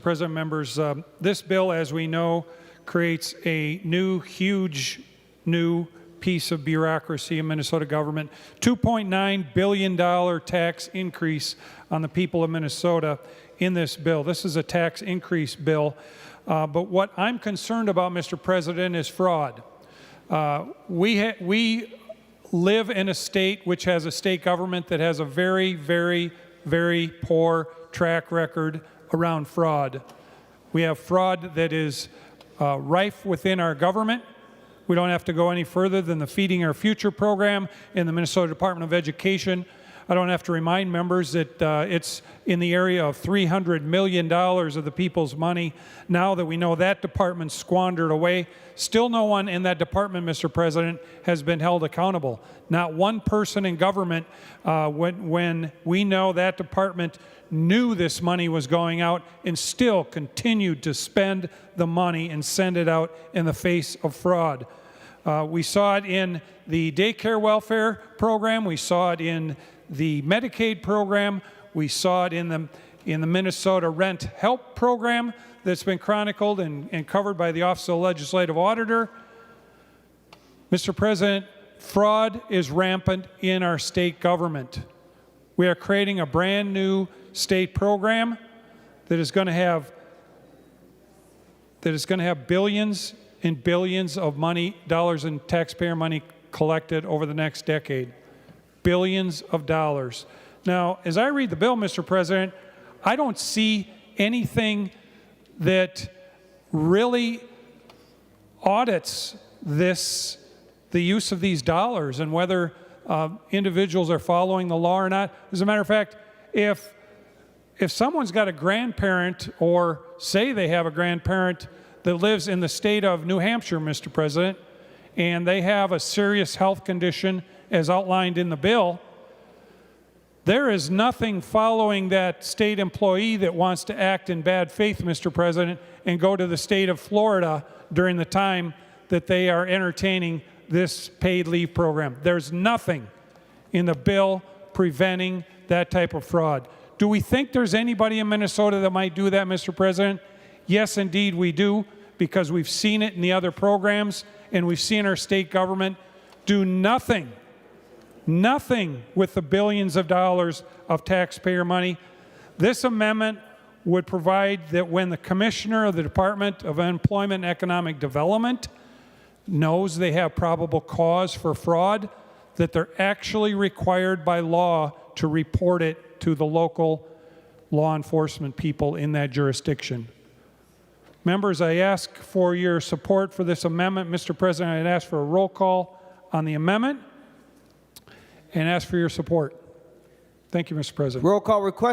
Mr. President, members, this bill, as we know, creates a huge new piece of bureaucracy in Minnesota government. $2.9 billion tax increase on the people of Minnesota in this bill. This is a tax increase bill. But what I'm concerned about, Mr. President, is fraud. We live in a state which has a state government that has a very, very, very poor track record around fraud. We have fraud that is rife within our government. We don't have to go any further than the Feeding Our Future program in the Minnesota Department of Education. I don't have to remind members that it's in the area of $300 million of the people's money. Now that we know that department squandered away, still no one in that department, Mr. President, has been held accountable. Not one person in government, when we know that department knew this money was going out and still continued to spend the money and send it out in the face of fraud. We saw it in the daycare welfare program. We saw it in the Medicaid program. We saw it in the Minnesota Rent Help program that's been chronicled and covered by the Office of the Legislative Auditor. Mr. President, fraud is rampant in our state government. We are creating a brand new state program that is going to have billions and billions of dollars in taxpayer money collected over the next decade. Billions of dollars. Now, as I read the bill, Mr. President, I don't see anything that really audits the use of these dollars and whether individuals are following the law or not. As a matter of fact, if someone's got a grandparent, or say they have a grandparent that lives in the state of New Hampshire, Mr. President, and they have a serious health condition as outlined in the bill, there is nothing following that state employee that wants to act in bad faith, Mr. President, and go to the state of Florida during the time that they are entertaining this paid leave program. There's nothing in the bill preventing that type of fraud. Do we think there's anybody in Minnesota that might do that, Mr. President? Yes, indeed we do, because we've seen it in the other programs, and we've seen our state government do nothing with the billions of dollars of taxpayer money. This amendment would provide that when the Commissioner of the Department of Employment and Economic Development knows they have probable cause for fraud, that they're actually required by law to report it to the local law enforcement people in that jurisdiction. Members, I ask for your support for this amendment. Mr. President, I'd ask for a roll call on the amendment and ask for your support. Thank you, Mr. President. Roll call request.